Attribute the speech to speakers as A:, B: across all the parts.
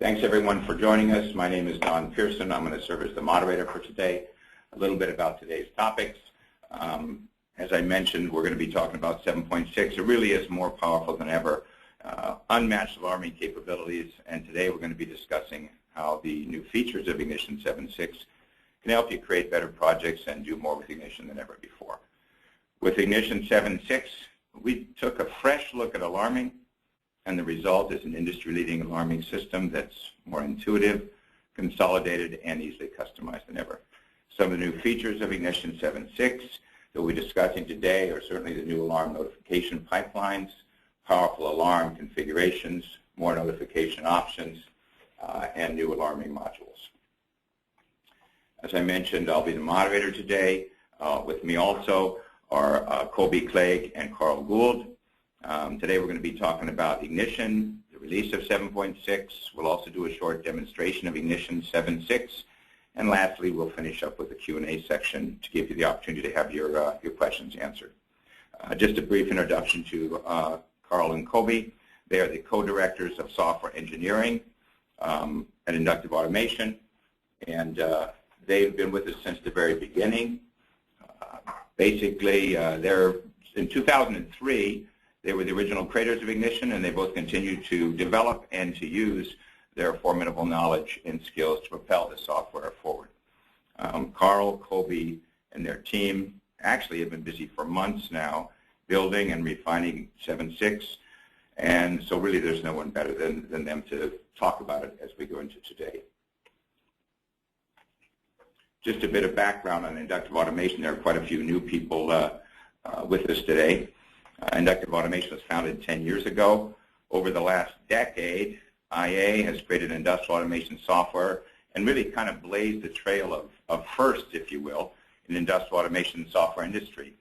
A: Thanks everyone for joining us. My name is Don Pearson. I'm going to serve as the moderator for today. A little bit about today's topics. As I mentioned, we're going to be talking about 7.6. It really is more powerful than ever. Unmatched alarming capabilities, and today we're going to be discussing how the new features of Ignition 7.6 can help you create better projects and do more with Ignition than ever before. With Ignition 7.6, we took a fresh look at alarming, and the result is an industry-leading alarming system that's more intuitive, consolidated, and easily customized than ever. Some of the new features of Ignition 7.6 that we'll be discussing today are certainly the new alarm notification pipelines, powerful alarm configurations, more notification options, and new alarming modules. As I mentioned, I'll be the moderator today. With me also are Colby Clegg and Carl Gould. Today we're going to be talking about Ignition, the release of 7.6. We'll also do a short demonstration of Ignition 7.6. And lastly, we'll finish up with a Q&A section to give you the opportunity to have your questions answered. Just a brief introduction to Carl and Colby. They are the co-directors of software engineering at Inductive Automation, and they've been with us since the very beginning. Basically, in 2003, they were the original creators of Ignition, and they both continue to develop and to use their formidable knowledge and skills to propel the software forward. Carl, Colby, and their team actually have been busy for months now building and refining 7.6, and so really there's no one better than them to talk about it as we go into today. Just a bit of background on Inductive Automation. There are quite a few new people with us today. Inductive Automation was founded 10 years ago. Over the last decade, IA has created industrial automation software and really kind of blazed the trail of first, if you will, in the industrial automation software industry.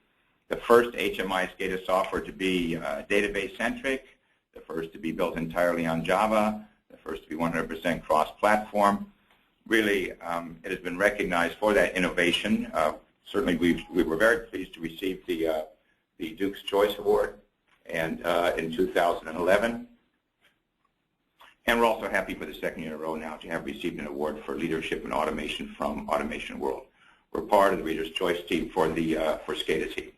A: The first HMI SCADA software to be database-centric, the first to be built entirely on Java, the first to be 100% cross-platform. Really, it has been recognized for that innovation. Certainly, we were very pleased to receive the Duke's Choice Award and in 2011. And we're also happy for the second year in a row now to have received an award for leadership in automation from Automation World. We're part of the Reader's Choice team for the SCADA team.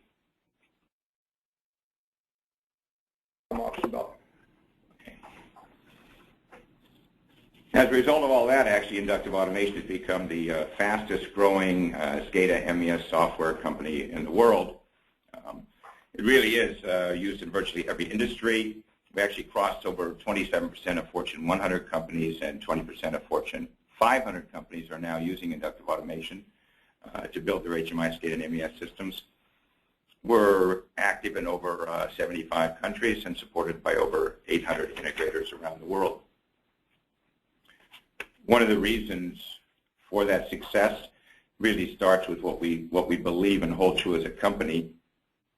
A: Okay. As a result of all that, actually, Inductive Automation has become the fastest growing SCADA and MES software company in the world. It really is used in virtually every industry. We actually crossed over 27% of Fortune 100 companies, and 20% of Fortune 500 companies are now using Inductive Automation to build their HMI, SCADA, and MES systems. We're active in over 75 countries and supported by over 800 integrators around the world. One of the reasons for that success really starts with what we believe and hold true as a company.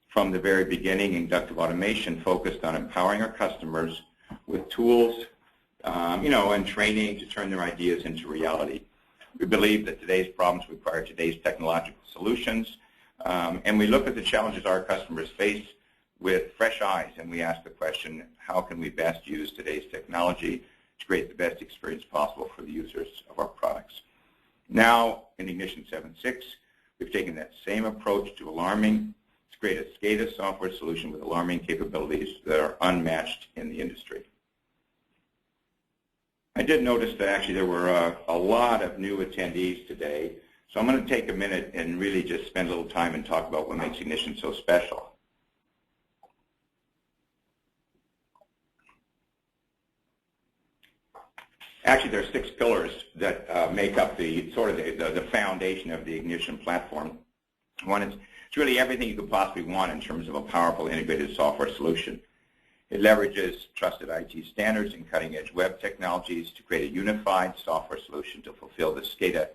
A: From the very beginning, Inductive Automation focused on empowering our customers with tools, and training to turn their ideas into reality. We believe that today's problems require today's technological solutions, and we look at the challenges our customers face with fresh eyes, and we ask the question, how can we best use today's technology to create the best experience possible for the users of our products? Now, in Ignition 7.6, we've taken that same approach to alarming, create a SCADA software solution with alarming capabilities that are unmatched in the industry. I did notice that actually there were a lot of new attendees today, so I'm going to take a minute and really just spend a little time and talk about what makes Ignition so special. Actually, there are 6 pillars that make up the foundation of the Ignition platform. One is it's really everything you could possibly want in terms of a powerful integrated software solution. It leverages trusted IT standards and cutting-edge web technologies to create a unified software solution to fulfill the SCADA,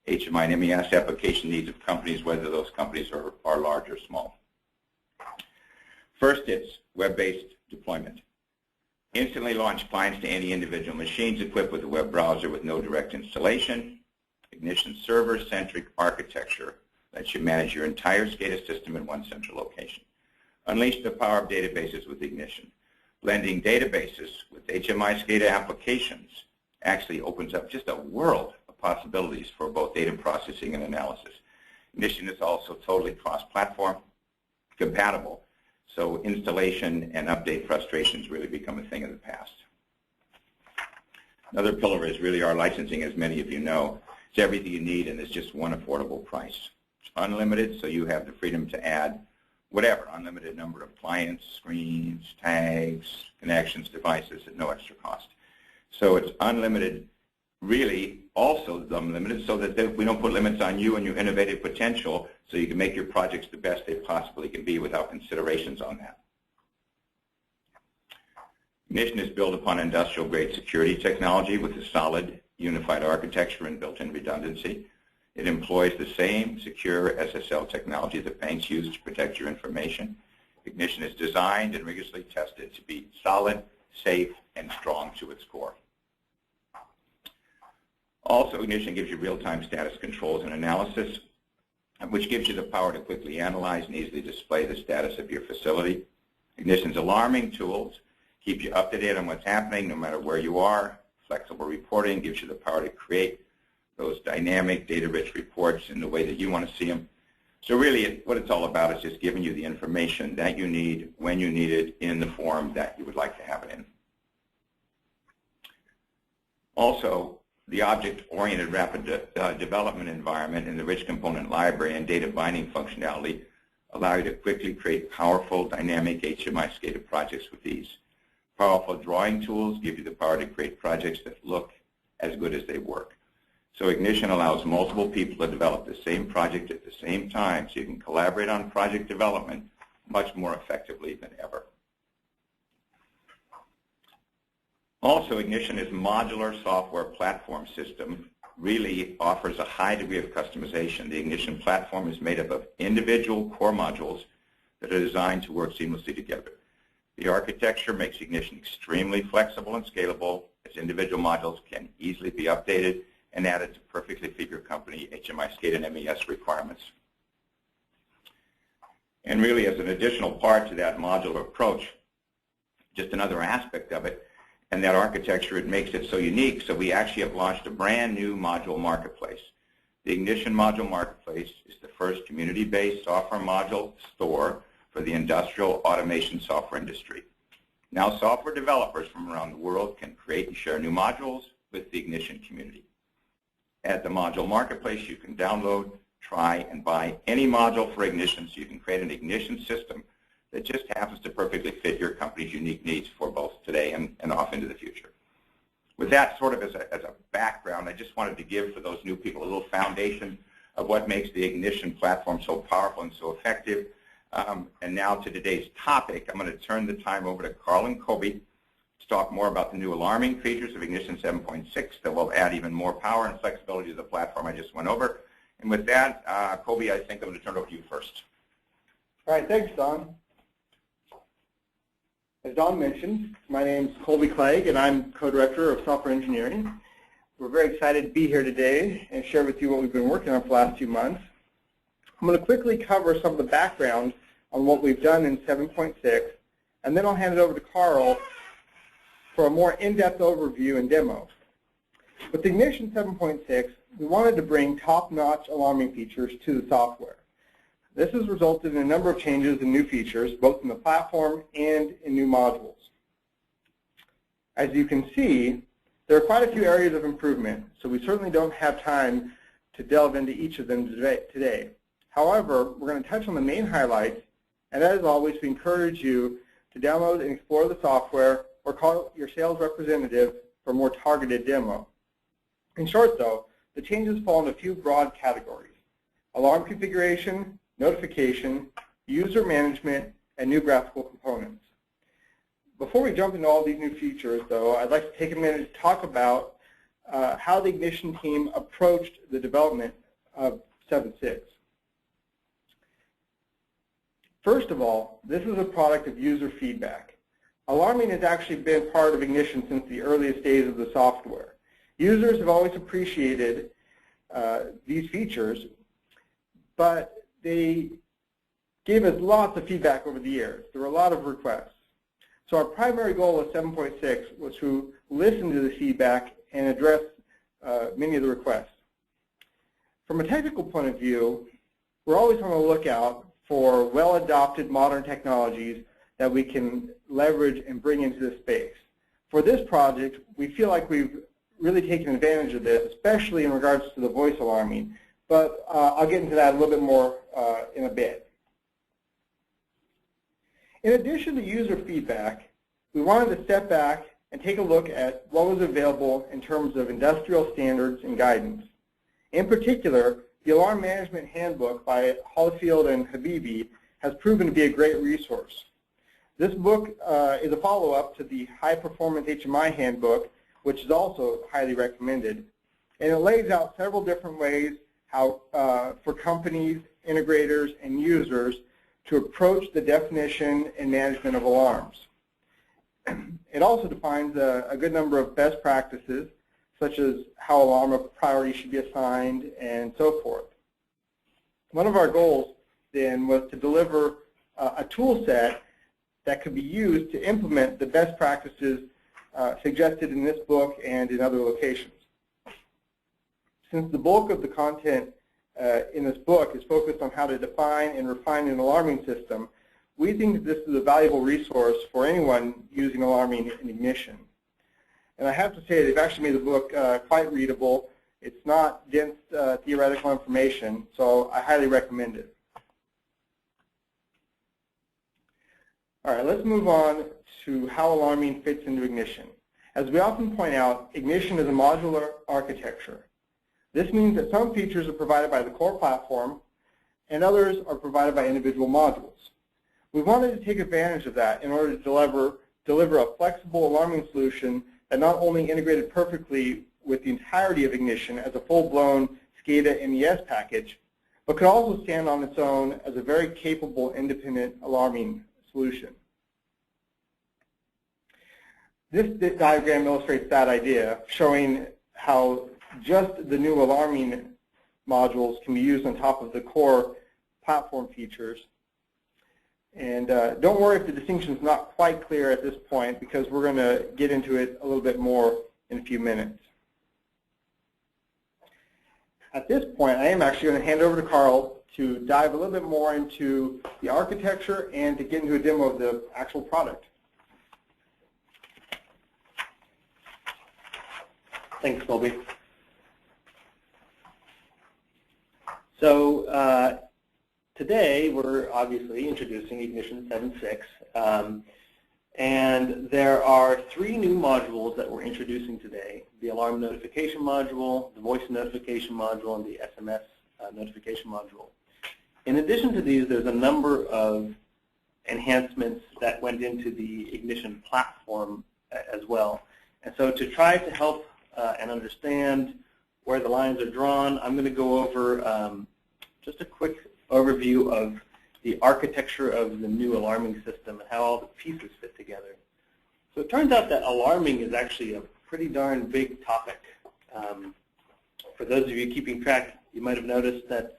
A: HMI, and MES application needs of companies, whether those companies are large or small. First, it's web-based deployment. Instantly launch clients to any individual machines equipped with a web browser with no direct installation. Ignition server-centric architecture lets you manage your entire SCADA system in one central location. Unleash the power of databases with Ignition. Blending databases with HMI SCADA applications actually opens up just a world of possibilities for both data processing and analysis. Ignition is also totally cross-platform compatible, so installation and update frustrations really become a thing of the past. Another pillar is really our licensing, as many of you know. It's everything you need, and it's just one affordable price. It's unlimited, so you have the freedom to add whatever, unlimited number of clients, screens, tags, connections, devices at no extra cost. So it's unlimited, really also unlimited, so that we don't put limits on you and your innovative potential, so you can make your projects the best they possibly can be without considerations on that. Ignition is built upon industrial-grade security technology with a solid, unified architecture and built-in redundancy. It employs the same secure SSL technology that banks use to protect your information. Ignition is designed and rigorously tested to be solid, safe, and strong to its core. Also, Ignition gives you real-time status controls and analysis, which gives you the power to quickly analyze and easily display the status of your facility. Ignition's alarming tools keep you up to date on what's happening no matter where you are. Flexible reporting gives you the power to create those dynamic, data-rich reports in the way that you want to see them. So really, what it's all about is just giving you the information that you need, when you need it, in the form that you would like to have it in. Also, the object-oriented rapid development environment and the rich component library and data binding functionality allow you to quickly create powerful, dynamic HMI SCADA projects with ease. Powerful drawing tools give you the power to create projects that look as good as they work. So Ignition allows multiple people to develop the same project at the same time, so you can collaborate on project development much more effectively than ever. Also, Ignition is a modular software platform system, really offers a high degree of customization. The Ignition platform is made up of individual core modules that are designed to work seamlessly together. The architecture makes Ignition extremely flexible and scalable, as individual modules can easily be updated and added to perfectly fit your company HMI SCADA and MES requirements. And really, as an additional part to that modular approach, just another aspect of it, and that architecture, it makes it so unique, so we actually have launched a brand new module marketplace. The Ignition Module Marketplace is the first community-based software module store for the industrial automation software industry. Now software developers from around the world can create and share new modules with the Ignition community. At the Module Marketplace, you can download, try, and buy any module for Ignition, so you can create an Ignition system that just happens to perfectly fit your company's unique needs for both today and off into the future. With that sort of as a background, I just wanted to give for those new people a little foundation of what makes the Ignition platform so powerful and so effective. And now to today's topic, I'm going to turn the time over to Carl and Kobe to talk more about the new alarming features of Ignition 7.6 that will add even more power and flexibility to the platform I just went over. And with that, Kobe, I think I'm going to turn it over to you first.
B: All right, thanks, Don. As Don mentioned, my name is Colby Clegg, and I'm Co-Director of Software Engineering. We're very excited to be here today and share with you what we've been working on for the last few months. I'm going to quickly cover some of the background on what we've done in 7.6, and then I'll hand it over to Carl for a more in-depth overview and demo. With Ignition 7.6, we wanted to bring top-notch alarming features to the software. This has resulted in a number of changes and new features, both in the platform and in new modules. As you can see, there are quite a few areas of improvement, so we certainly don't have time to delve into each of them today. However, we're going to touch on the main highlights, and as always, we encourage you to download and explore the software or call your sales representative for a more targeted demo. In short, though, the changes fall into a few broad categories: alarm configuration, notification, user management, and new graphical components. Before we jump into all these new features, though, I'd like to take a minute to talk about how the Ignition team approached the development of 7.6. First of all, this is a product of user feedback. Alarming has actually been part of Ignition since the earliest days of the software. Users have always appreciated these features, but they gave us lots of feedback over the years. There were a lot of requests. So our primary goal with 7.6 was to listen to the feedback and address many of the requests. From a technical point of view, we're always on the lookout for well-adopted modern technologies that we can leverage and bring into this space. For this project, we feel like we've really taken advantage of this, especially in regards to the voice alarming, but I'll get into that a little bit more in a bit. In addition to user feedback, we wanted to step back and take a look at what was available in terms of industrial standards and guidance. In particular, the Alarm Management Handbook by Hollifield and Habibi has proven to be a great resource. This book is a follow-up to the High Performance HMI Handbook, which is also highly recommended. And it lays out several different ways how for companies, integrators, and users to approach the definition and management of alarms. It also defines a good number of best practices, such as how alarm priority should be assigned and so forth. One of our goals then was to deliver a tool set that could be used to implement the best practices suggested in this book and in other locations. Since the bulk of the content in this book is focused on how to define and refine an alarming system, we think that this is a valuable resource for anyone using alarming in ignition. And I have to say they've actually made the book quite readable. It's not dense theoretical information, so I highly recommend it. All right, let's move on to how alarming fits into ignition. As we often point out, ignition is a modular architecture. This means that some features are provided by the core platform and others are provided by individual modules. We wanted to take advantage of that in order to deliver a flexible alarming solution that not only integrated perfectly with the entirety of ignition as a full-blown SCADA and MES package, but could also stand on its own as a very capable independent alarming solution. This diagram illustrates that idea, showing how just the new alarming modules can be used on top of the core platform features. And don't worry if the distinction is not quite clear at this point, because we're going to get into it a little bit more in a few minutes. At this point, I am actually going to hand over to Carl to dive a little bit more into the architecture and to get into a demo of the actual product.
C: Thanks, Colby. So today we're obviously introducing Ignition 7.6, and there are 3 new modules that we're introducing today: the alarm notification module, the voice notification module, and the SMS notification module. In addition to these, there's a number of enhancements that went into the Ignition platform as well. And so to try to help and understand where the lines are drawn, I'm going to go over just a quick overview of the architecture of the new alarming system and how all the pieces fit together. So it turns out that alarming is actually a pretty darn big topic. For those of you keeping track, you might have noticed that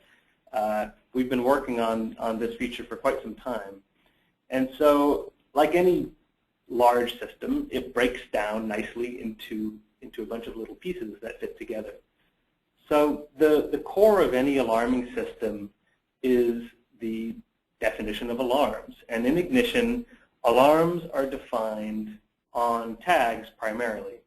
C: we've been working on this feature for quite some time. And so, like any large system, it breaks down nicely into a bunch of little pieces that fit together. So the core of any alarming system is the definition of alarms. And in Ignition, alarms are defined on tags primarily.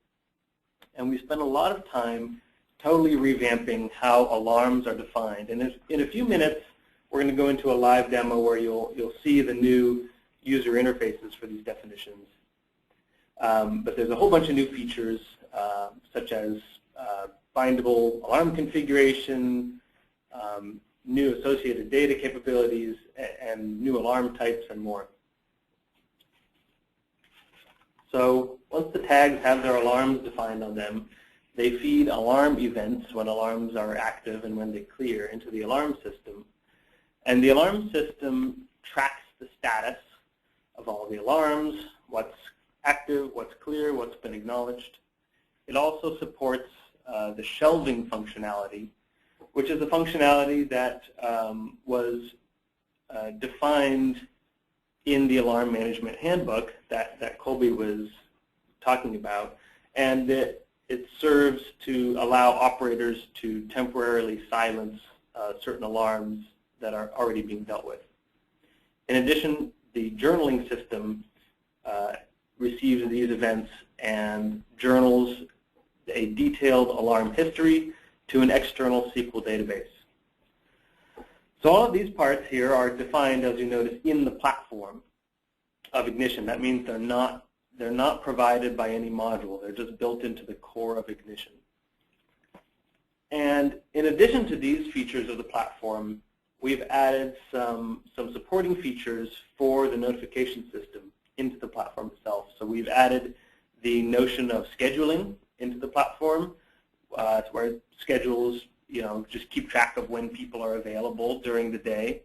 C: And we spent a lot of time totally revamping how alarms are defined. And in a few minutes, we're going to go into a live demo where you'll see the new user interfaces for these definitions. But there's a whole bunch of new features, such as bindable alarm configuration, new associated data capabilities, and new alarm types, and more. So once the tags have their alarms defined on them, they feed alarm events when alarms are active and when they clear into the alarm system. And the alarm system tracks the status of all the alarms, what's active, what's clear, what's been acknowledged. It also supports the shelving functionality, which is a functionality that was defined in the Alarm Management Handbook that Colby was talking about. And it serves to allow operators to temporarily silence certain alarms that are already being dealt with. In addition, the journaling system receives these events and journals a detailed alarm history to an external SQL database. So all of these parts here are defined, as you notice, in the platform of Ignition. That means they're not provided by any module. They're just built into the core of Ignition. And in addition to these features of the platform, we've added some supporting features for the notification system into the platform itself. So we've added the notion of scheduling into the platform, where schedules, just keep track of when people are available during the day.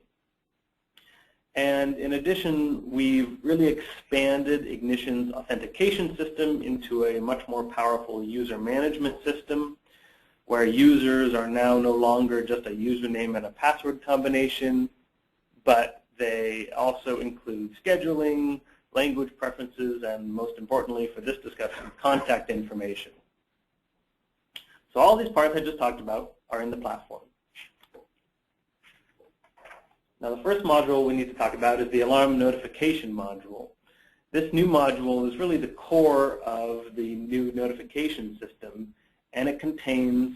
C: And in addition, we've really expanded Ignition's authentication system into a much more powerful user management system, where users are now no longer just a username and a password combination, but they also include scheduling, language preferences, and most importantly for this discussion, contact information. So all these parts I just talked about are in the platform. Now the first module we need to talk about is the alarm notification module. This new module is really the core of the new notification system, and it contains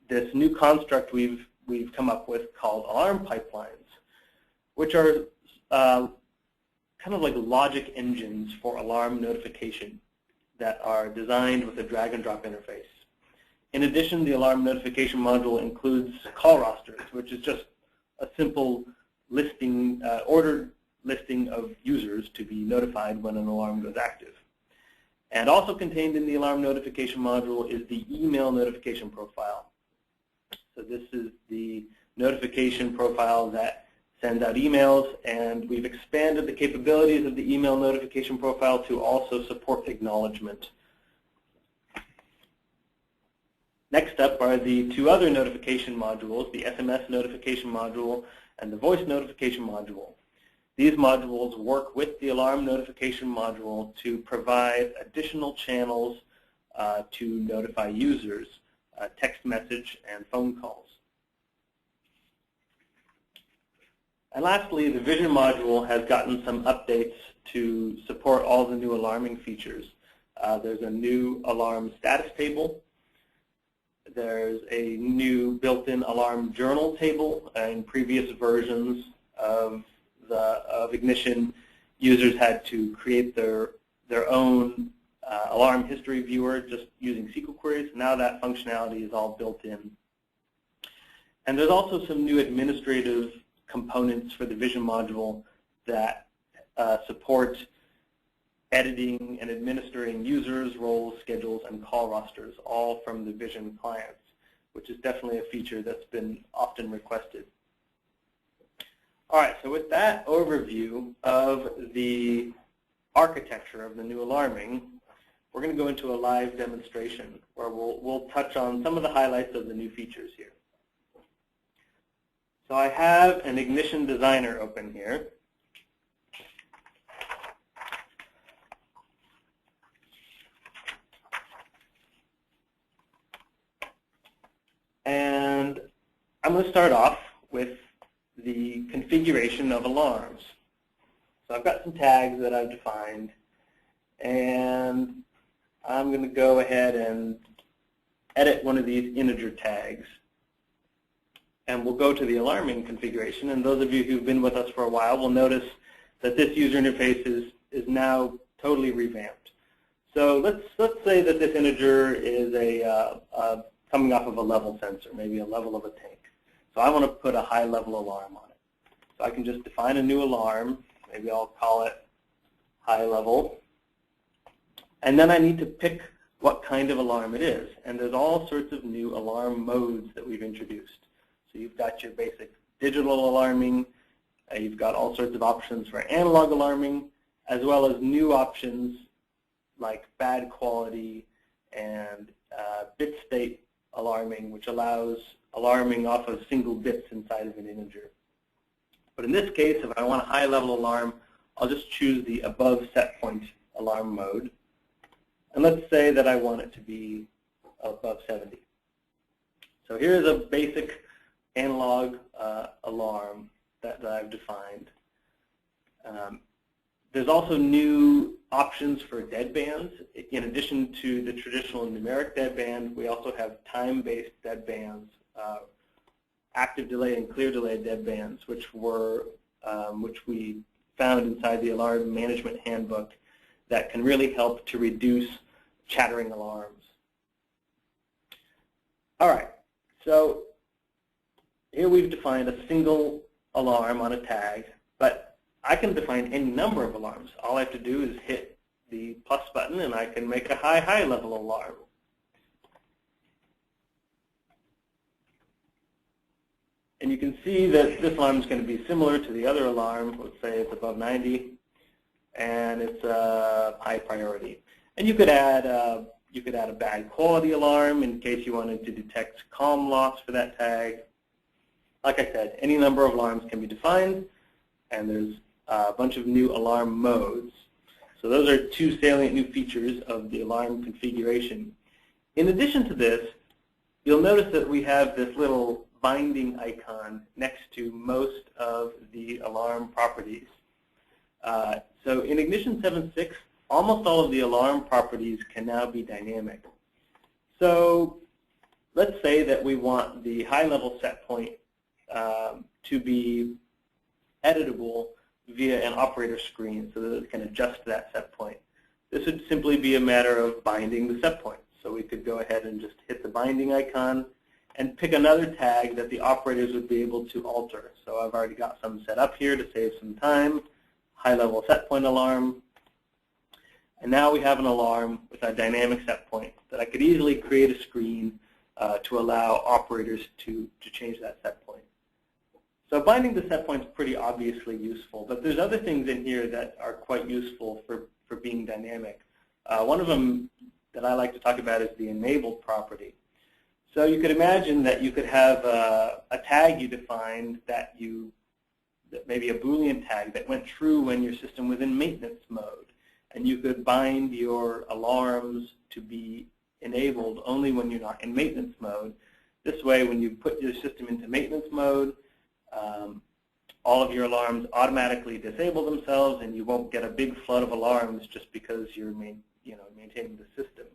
C: this new construct we've come up with called alarm pipelines, which are kind of like logic engines for alarm notification that are designed with a drag-and-drop interface. In addition, the alarm notification module includes call rosters, which is just a simple listing, ordered listing of users to be notified when an alarm goes active. And also contained in the alarm notification module is the email notification profile. So this is the notification profile that sends out emails, and we've expanded the capabilities of the email notification profile to also support acknowledgement. Next up are the two other notification modules, the SMS notification module and the voice notification module. These modules work with the alarm notification module to provide additional channels to notify users, text message and phone calls. And lastly, the Vision module has gotten some updates to support all the new alarming features. There's a new alarm status table. There's a new built-in alarm journal table. In previous versions of Ignition, users had to create their own alarm history viewer just using SQL queries. Now that functionality is all built in. And there's also some new administrative components for the Vision module that support editing and administering users, roles, schedules, and call rosters, all from the Vision clients, which is definitely a feature that's been often requested. All right, so with that overview of the architecture of the new alarming, we're going to go into a live demonstration where we'll touch on some of the highlights of the new features here. So I have an Ignition Designer open here. And I'm going to start off with the configuration of alarms. So I've got some tags that I've defined, and I'm going to go ahead and edit one of these integer tags. And we'll go to the alarming configuration, and those of you who've been with us for a while will notice that this user interface is now totally revamped. So let's say that this integer is coming off of a level sensor, maybe a level of a tank. So I want to put a high level alarm on it. So I can just define a new alarm. Maybe I'll call it high level. And then I need to pick what kind of alarm it is. And there's all sorts of new alarm modes that we've introduced. So you've got your basic digital alarming. You've got all sorts of options for analog alarming, as well as new options like bad quality and bit state alarming, which allows alarming off of single bits inside of an integer. But in this case, if I want a high level alarm, I'll just choose the above set point alarm mode. And let's say that I want it to be above 70. So here's a basic analog alarm that I've defined. There's also new options for deadbands. In addition to the traditional numeric deadband, we also have time-based deadbands, active delay and clear delay deadbands, which we found inside the Alarm Management Handbook that can really help to reduce chattering alarms. All right, so here we've defined a single alarm on a tag, but I can define any number of alarms. All I have to do is hit the plus button and I can make a high level alarm. And you can see that this alarm is going to be similar to the other alarm. Let's say it's above 90, and it's high priority. And you could add a bad quality alarm in case you wanted to detect comm loss for that tag. Like I said, any number of alarms can be defined, and there's a bunch of new alarm modes. So those are two salient new features of the alarm configuration. In addition to this, you'll notice that we have this little binding icon next to most of the alarm properties. So in Ignition 7.6, almost all of the alarm properties can now be dynamic. So let's say that we want the high-level set point to be editable via an operator screen so that it can adjust that set point. This would simply be a matter of binding the set point. So we could go ahead and just hit the binding icon and pick another tag that the operators would be able to alter. So I've already got some set up here to save some time, high-level set point alarm. And now we have an alarm with a dynamic set point that I could easily create a screen to allow operators to change that set point. So binding the set point is pretty obviously useful, but there's other things in here that are quite useful for being dynamic. One of them that I like to talk about is the enabled property. So you could imagine that you could have a tag you defined that maybe a Boolean tag that went true when your system was in maintenance mode. And you could bind your alarms to be enabled only when you're not in maintenance mode. This way, when you put your system into maintenance mode, all of your alarms automatically disable themselves, and you won't get a big flood of alarms just because you're maintaining the system.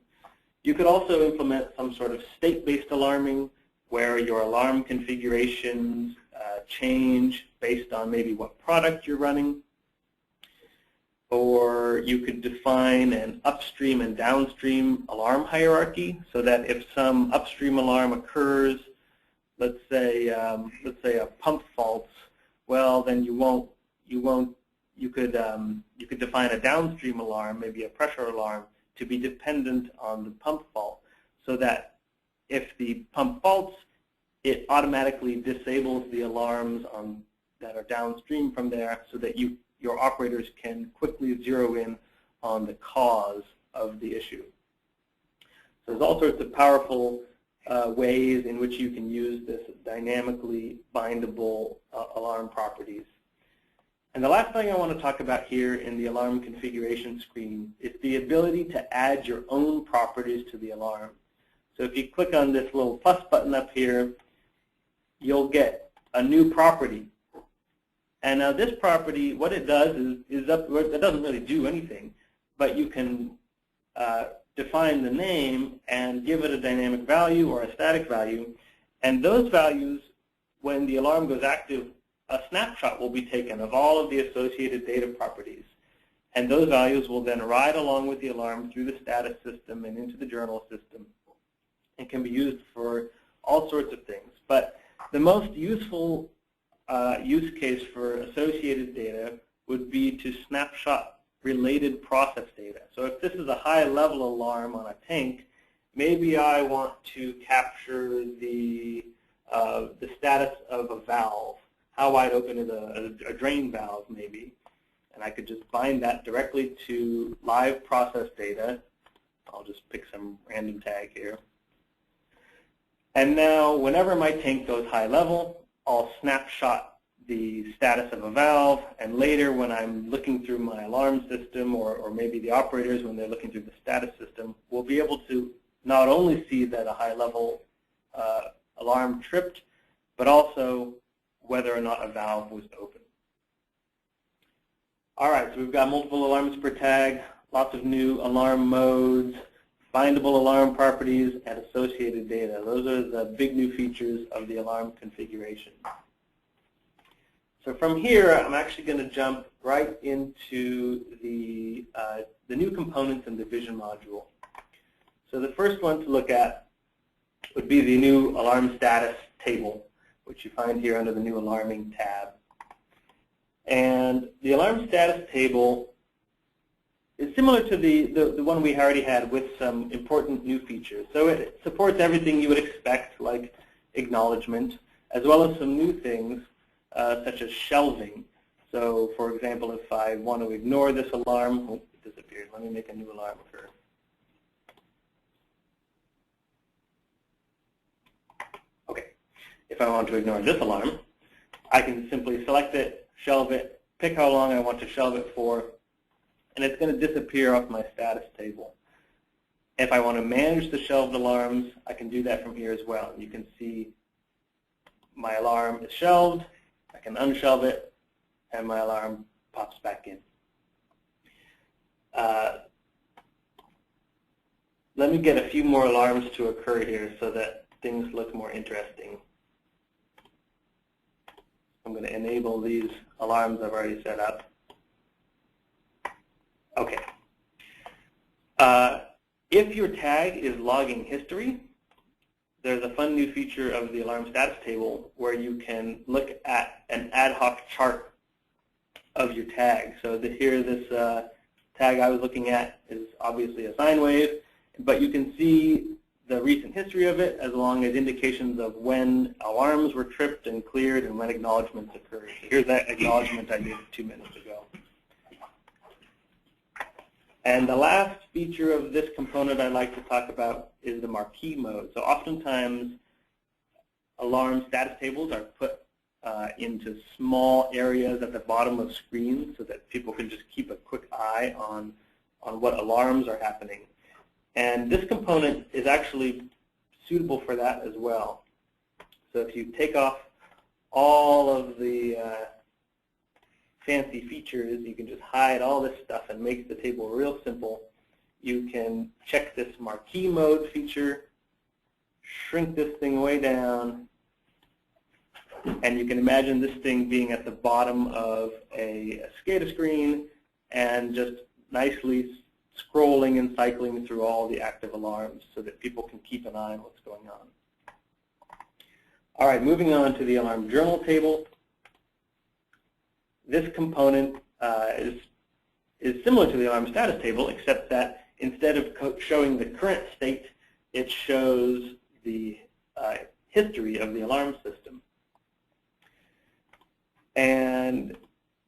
C: You could also implement some sort of state-based alarming where your alarm configurations change based on maybe what product you're running. Or you could define an upstream and downstream alarm hierarchy so that if some upstream alarm occurs, let's say a pump faults, well then you could define a downstream alarm, maybe a pressure alarm, to be dependent on the pump fault, so that if the pump faults, it automatically disables the alarms that are downstream from there, so that your operators can quickly zero in on the cause of the issue. So there's all sorts of powerful ways in which you can use this dynamically bindable alarm properties. And the last thing I want to talk about here in the alarm configuration screen is the ability to add your own properties to the alarm. So if you click on this little plus button up here, you'll get a new property. And now this property, what it does it doesn't really do anything, but you can define the name and give it a dynamic value or a static value. And those values, when the alarm goes active, a snapshot will be taken of all of the associated data properties. And those values will then ride along with the alarm through the status system and into the journal system. It can be used for all sorts of things. But the most useful use case for associated data would be to snapshot related process data. So if this is a high-level alarm on a tank, maybe I want to capture the status of a valve. How wide open is a drain valve, maybe? And I could just bind that directly to live process data. I'll just pick some random tag here. And now, whenever my tank goes high level, I'll snapshot the status of a valve, and later when I'm looking through my alarm system, or maybe the operators when they're looking through the status system, will be able to not only see that a high-level alarm tripped, but also whether or not a valve was open. All right, so we've got multiple alarms per tag, lots of new alarm modes, bindable alarm properties, and associated data. Those are the big new features of the alarm configuration. So from here, I'm actually going to jump right into the new components in the Vision module. So the first one to look at would be the new alarm status table, which you find here under the new alarming tab. And the alarm status table is similar to the one we already had with some important new features. So it supports everything you would expect, like acknowledgement, as well as some new things such as shelving. So for example, if I want to ignore this alarm, oh, it disappeared. Let me make a new alarm occur. Okay. If I want to ignore this alarm, I can simply select it, shelve it, pick how long I want to shelve it for, and it's going to disappear off my status table. If I want to manage the shelved alarms, I can do that from here as well. You can see my alarm is shelved, I can unshelve it, and my alarm pops back in. Let me get a few more alarms to occur here so that things look more interesting. I'm going to enable these alarms I've already set up. Okay. If your tag is logging history, there's a fun new feature of the alarm status table where you can look at an ad hoc chart of your tag. So here, this tag I was looking at is obviously a sine wave, but you can see the recent history of it, as long as indications of when alarms were tripped and cleared and when acknowledgments occurred. So here's that acknowledgment I did 2 minutes ago. And the last feature of this component I'd like to talk about is the marquee mode. So oftentimes, alarm status tables are put into small areas at the bottom of screens so that people can just keep a quick eye on what alarms are happening. And this component is actually suitable for that as well. So if you take off all of the fancy features, you can just hide all this stuff and make the table real simple. You can check this marquee mode feature, shrink this thing way down, and you can imagine this thing being at the bottom of a SCADA screen and just nicely scrolling and cycling through all the active alarms so that people can keep an eye on what's going on. All right, moving on to the alarm journal table. This component is similar to the alarm status table, except that instead of showing the current state, it shows the history of the alarm system. And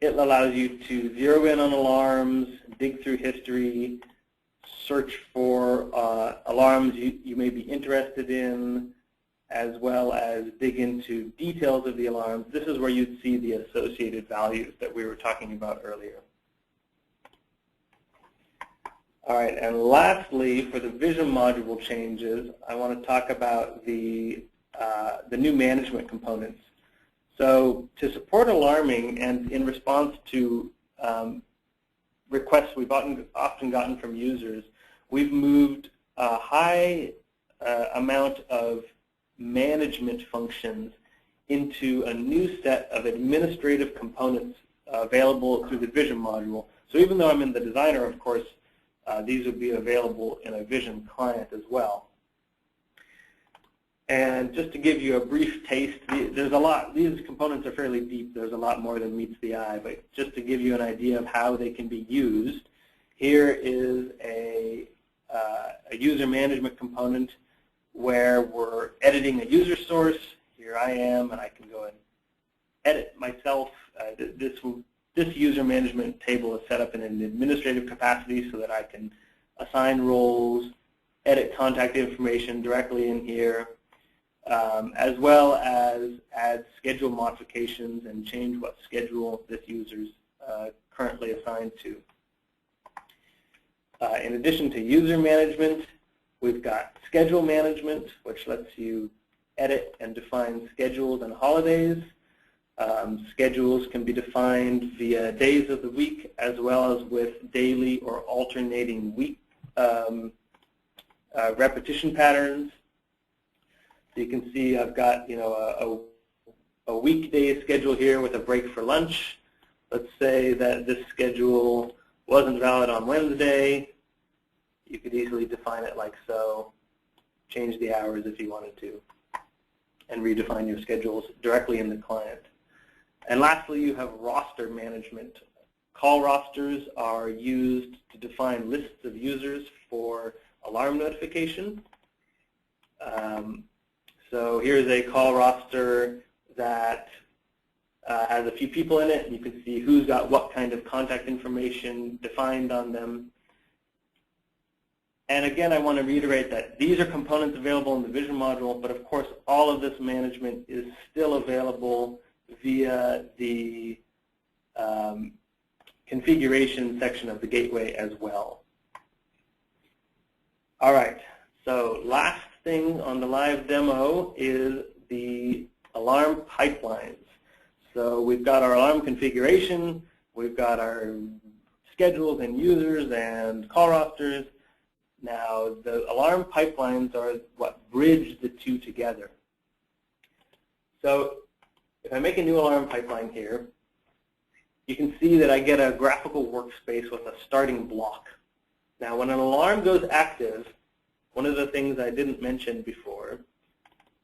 C: it allows you to zero in on alarms, dig through history, search for alarms you may be interested in, as well as dig into details of the alarms. This is where you'd see the associated values that we were talking about earlier. All right, and lastly, for the Vision module changes, I want to talk about the new management components. So to support alarming and in response to requests we've often gotten from users, we've moved a high amount of management functions into a new set of administrative components available through the Vision module. So even though I'm in the designer, of course, these would be available in a Vision client as well. And just to give you a brief taste, there's a lot. These components are fairly deep. There's a lot more than meets the eye. But just to give you an idea of how they can be used, here is a user management component where we're editing a user source. Here I am, and I can go and edit myself. This user management table is set up in an administrative capacity so that I can assign roles, edit contact information directly in here, as well as add schedule modifications and change what schedule this user's currently assigned to. In addition to user management, we've got schedule management, which lets you edit and define schedules and holidays. Schedules can be defined via days of the week as well as with daily or alternating week repetition patterns. So you can see I've got a weekday schedule here with a break for lunch. Let's say that this schedule wasn't valid on Wednesday. You could easily define it like so, change the hours if you wanted to, and redefine your schedules directly in the client. And lastly, you have roster management. Call rosters are used to define lists of users for alarm notification. So here's a call roster that has a few people in it, and you can see who's got what kind of contact information defined on them. And again, I want to reiterate that these are components available in the Vision module, but of course all of this management is still available via the configuration section of the gateway as well. All right, so last thing on the live demo is the alarm pipelines. So we've got our alarm configuration, we've got our schedules and users and call rosters. Now, the alarm pipelines are what bridge the two together. So if I make a new alarm pipeline here, you can see that I get a graphical workspace with a starting block. Now, when an alarm goes active, one of the things I didn't mention before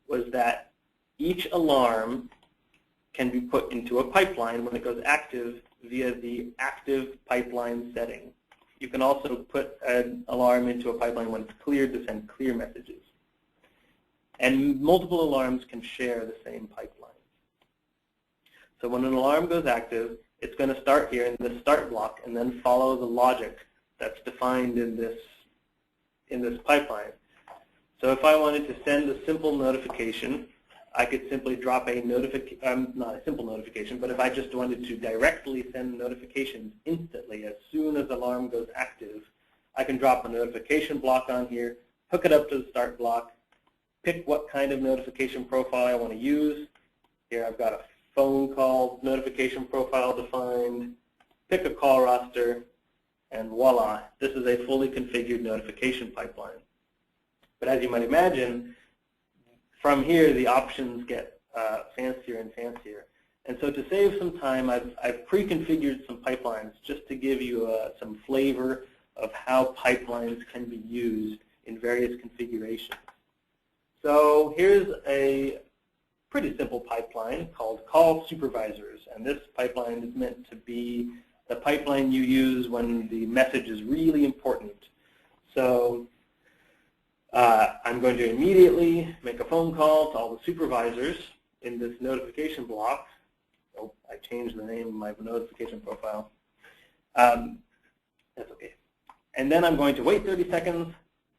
C: was that each alarm can be put into a pipeline when it goes active via the active pipeline setting. You can also put an alarm into a pipeline when it's cleared to send clear messages. And multiple alarms can share the same pipeline. So when an alarm goes active, it's going to start here in the start block and then follow the logic that's defined in this pipeline. So if I wanted to send a simple notification, I could simply drop a notification, not a simple notification, but if I just wanted to directly send notifications instantly as soon as the alarm goes active, I can drop a notification block on here, hook it up to the start block, pick what kind of notification profile I want to use. Here I've got a phone call notification profile defined, pick a call roster, and voila, this is a fully configured notification pipeline. But as you might imagine, from here, the options get fancier and fancier. And so to save some time, I've pre-configured some pipelines just to give you some flavor of how pipelines can be used in various configurations. So here's a pretty simple pipeline called call supervisors. And this pipeline is meant to be the pipeline you use when the message is really important. So I'm going to immediately make a phone call to all the supervisors in this notification block. Oh, I changed the name of my notification profile. That's okay. And then I'm going to wait 30 seconds,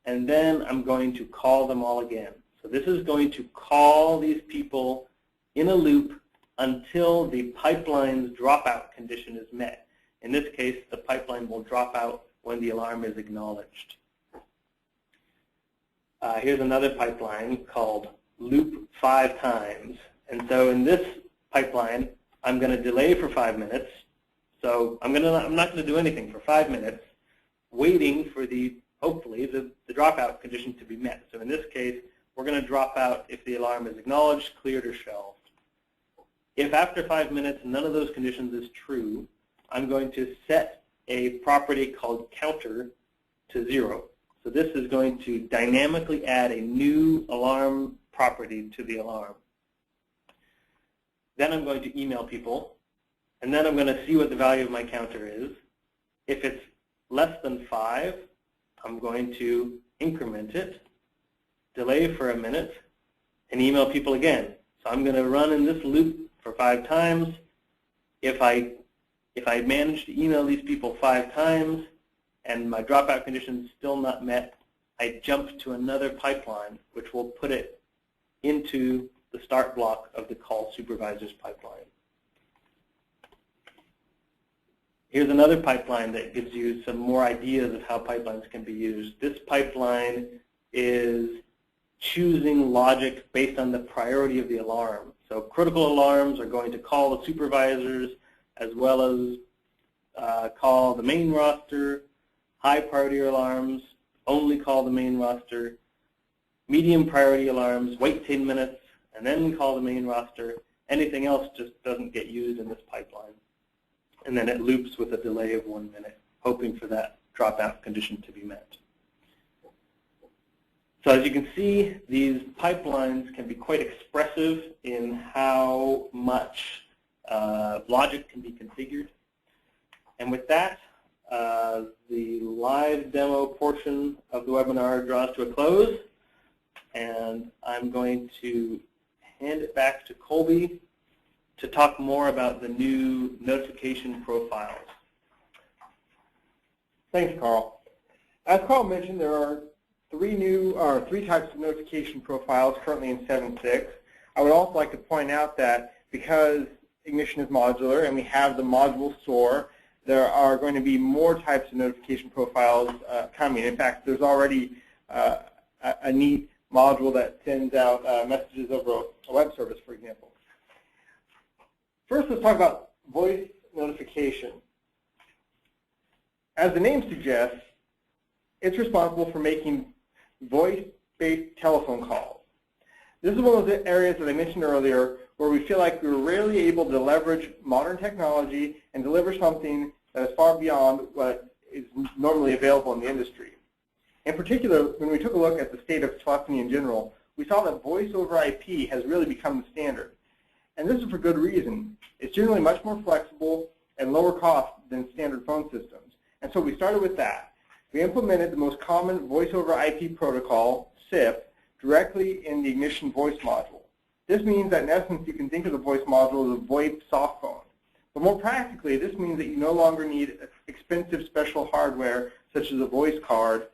C: and then I'm going to call them all again. So this is going to call these people in a loop until the pipeline's dropout condition is met. In this case, the pipeline will drop out when the alarm is acknowledged. Here's another pipeline called loop 5 times. And so in this pipeline, I'm going to delay for 5 minutes. So I'm not going to do anything for 5 minutes, waiting for hopefully the dropout condition to be met. So in this case, we're going to drop out if the alarm is acknowledged, cleared, or shelved. If after 5 minutes none of those conditions is true, I'm going to set a property called counter to 0. So this is going to dynamically add a new alarm property to the alarm. Then I'm going to email people, and then I'm going to see what the value of my counter is. If it's less than 5, I'm going to increment it, delay for a minute, and email people again. So I'm going to run in this loop for 5 times. If I manage to email these people 5 times, and my dropout condition is still not met, I jump to another pipeline, which will put it into the start block of the call supervisor's pipeline. Here's another pipeline that gives you some more ideas of how pipelines can be used. This pipeline is choosing logic based on the priority of the alarm. So critical alarms are going to call the supervisors as well as call the main roster. High priority alarms only call the main roster. Medium priority alarms wait 10 minutes and then call the main roster. Anything else just doesn't get used in this pipeline. And then it loops with a delay of 1 minute, hoping for that dropout condition to be met. So as you can see, these pipelines can be quite expressive in how much logic can be configured. And with that, the live demo portion of the webinar draws to a close. And I'm going to hand it back to Colby to talk more about the new notification profiles.
B: Thanks, Carl. As Carl mentioned, there are three types of notification profiles currently in 7.6. I would also like to point out that because Ignition is modular and we have the module store, there are going to be more types of notification profiles coming. In fact, there's already a neat module that sends out messages over a web service, for example. First, let's talk about voice notification. As the name suggests, it's responsible for making voice-based telephone calls. This is one of the areas that I mentioned earlier where we feel like we're rarely able to leverage modern technology and deliver something that is far beyond what is normally available in the industry. In particular, when we took a look at the state of telephony in general, we saw that voice over IP has really become the standard. And this is for good reason. It's generally much more flexible and lower cost than standard phone systems. And so we started with that. We implemented the most common voice over IP protocol, SIP, directly in the Ignition voice module. This means that in essence you can think of the voice module as a VoIP soft phone. But more practically, this means that you no longer need expensive special hardware such as a voice card,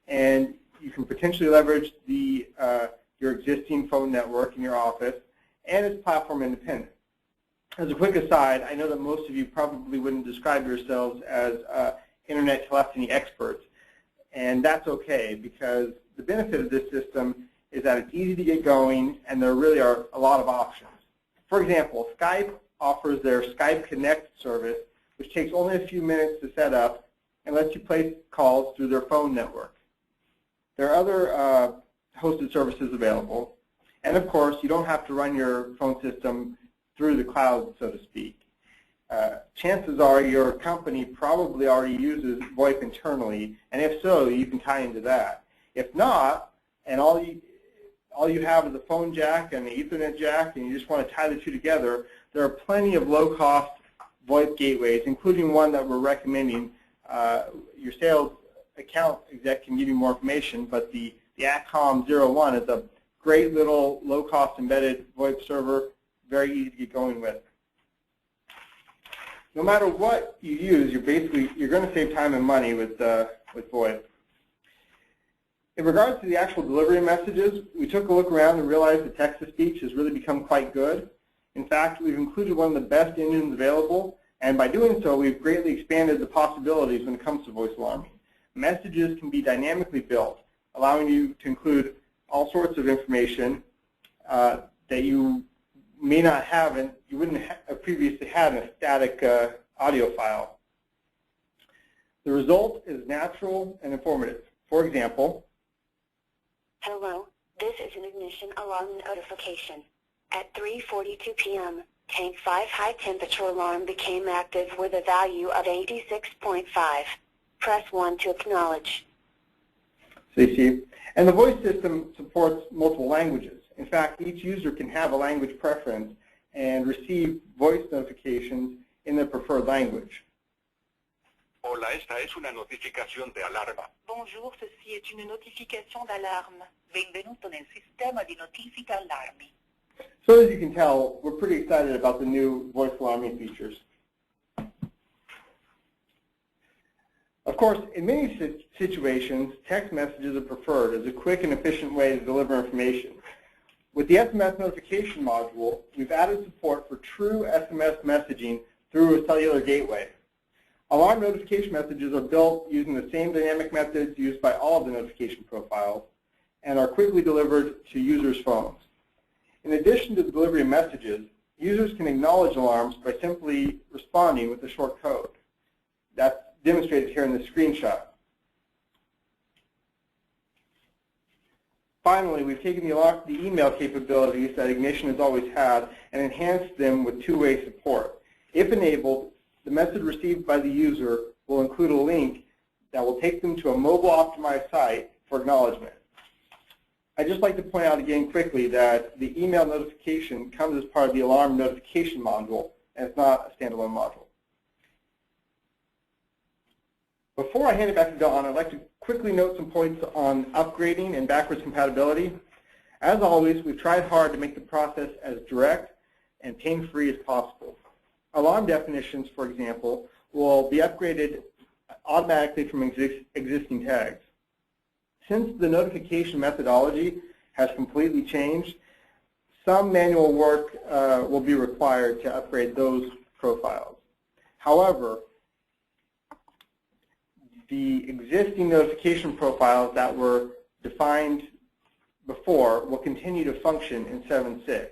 B: and you can potentially leverage your existing phone network in your office, and it's platform independent. As a quick aside, I know that most of you probably wouldn't describe yourselves as internet telephony experts, and that's okay because the benefit of this system is that it's easy to get going and there really are a lot of options. For example, Skype offers their Skype Connect service, which takes only a few minutes to set up and lets you place calls through their phone network. There are other hosted services available, and of course, you don't have to run your phone system through the cloud, so to speak. Chances are your company probably already uses VoIP internally, and if so, you can tie into that. If not, and all you have is a phone jack and an Ethernet jack, and you just want to tie the two together, there are plenty of low-cost VoIP gateways, including one that we're recommending. Your sales account exec can give you more information, but the AtCom01 is a great little low-cost embedded VoIP server, very easy to get going with. No matter what you use, you're going to save time and money with VoIP. In regards to the actual delivery of messages, we took a look around and realized that text-to-speech has really become quite good. In fact, we've included one of the best engines available, and by doing so, we've greatly expanded the possibilities when it comes to voice alarming. Messages can be dynamically built, allowing you to include all sorts of information that you may not have and you wouldn't have previously had in a static audio file. The result is natural and informative. For example,
D: hello, this is an ignition alarm notification. At 3:42 p.m., tank 5 high temperature alarm became active with a value of 86.5. Press 1 to acknowledge.
B: So you see, and the voice system supports multiple languages. In fact, each user can have a language preference and receive voice notifications in their preferred language.
E: Hola, esta es una notificación de alarma.
F: Bonjour, ceci est une notification d'alarme. Benvenuto nel sistema di notifiche allarmi.
B: So as you can tell, we're pretty excited about the new voice alarming features. Of course, in many situations, text messages are preferred as a quick and efficient way to deliver information. With the SMS notification module, we've added support for true SMS messaging through a cellular gateway. Alarm notification messages are built using the same dynamic methods used by all of the notification profiles and are quickly delivered to users' phones. In addition to the delivery of messages, users can acknowledge alarms by simply responding with a short code. That's demonstrated here in the screenshot. Finally, we've taken the email capabilities that Ignition has always had and enhanced them with two-way support. If enabled, the message received by the user will include a link that will take them to a mobile-optimized site for acknowledgement. I'd just like to point out again quickly that the email notification comes as part of the alarm notification module, and it's not a standalone module. Before I hand it back to Don, I'd like to quickly note some points on upgrading and backwards compatibility. As always, we've tried hard to make the process as direct and pain-free as possible. Alarm definitions, for example, will be upgraded automatically from existing tags. Since the notification methodology has completely changed, some manual work will be required to upgrade those profiles. However, the existing notification profiles that were defined before will continue to function in 7.6.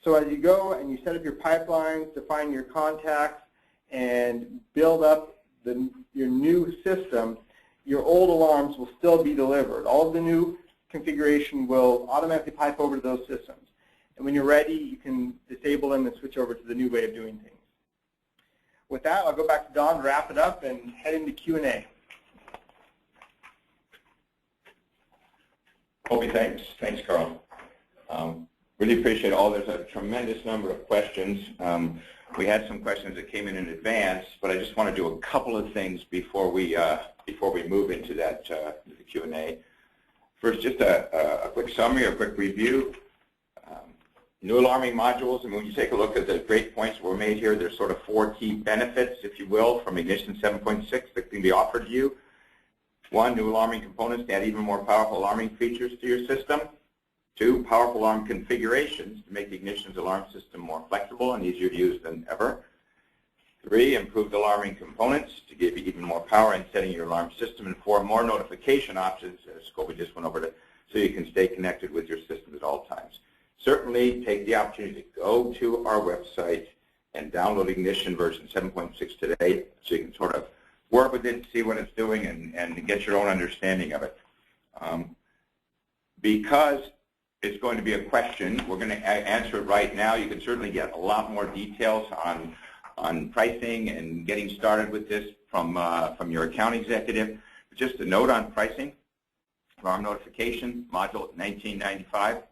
B: So as you go and you set up your pipelines, define your contacts, and build up your new system, your old alarms will still be delivered. All of the new configuration will automatically pipe over to those systems. And when you're ready, you can disable them and switch over to the new way of doing things. With that, I'll go back to Don to wrap it up and head into Q&A.
A: Colby, thanks. Thanks, Carl. Really appreciate all. There's a tremendous number of questions. We had some questions that came in advance, but I just want to do a couple of things before we move into that the Q&A. First, just a quick summary, a quick review. New alarming modules, and when you take a look at the great points that were made here, there's sort of 4 key benefits, if you will, from Ignition 7.6 that can be offered to you. 1, new alarming components to add even more powerful alarming features to your system. 2, powerful alarm configurations to make Ignition's alarm system more flexible and easier to use than ever. 3, improved alarming components to give you even more power in setting your alarm system. And 4, more notification options, as Colby just went over, so you can stay connected with your system at all times. Certainly take the opportunity to go to our website and download Ignition version 7.6 today so you can sort of work with it, see what it's doing, and get your own understanding of it. Because it's going to be a question, we're going to answer it right now. You can certainly get a lot more details on pricing and getting started with this from your account executive. But just a note on pricing: alarm notification module $19.95,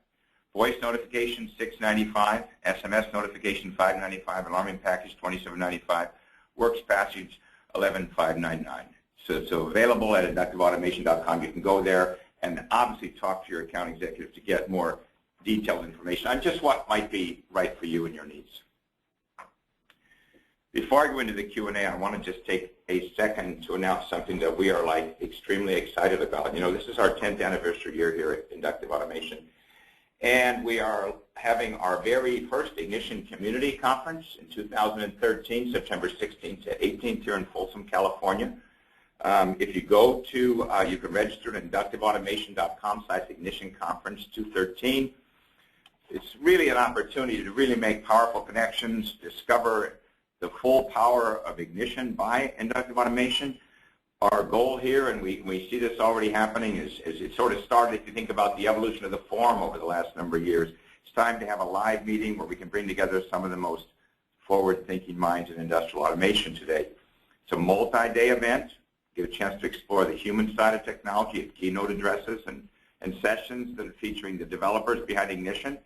A: voice notification $6.95, SMS notification $5.95, alarming package $27.95, works package $11,599. So available at inductiveautomation.com. You can go there and obviously talk to your account executive to get more detailed information on just what might be right for you and your needs. Before I go into the Q&A, I want to just take a second to announce something that we are extremely excited about. You know, this is our 10th anniversary year here at Inductive Automation, and we are having our very first Ignition Community Conference in 2013, September 16th to 18th here in Folsom, California. If you go to, you can register at inductiveautomation.com/Ignition Conference 213. It's really an opportunity to really make powerful connections, discover the full power of Ignition by Inductive Automation. Our goal here, and we see this already happening, is it sort of started, if you think about the evolution of the forum over the last number of years. It's time to have a live meeting where we can bring together some of the most forward-thinking minds in industrial automation today. It's a multi-day event. Get a chance to explore the human side of technology at keynote addresses and sessions that are featuring the developers behind Ignition,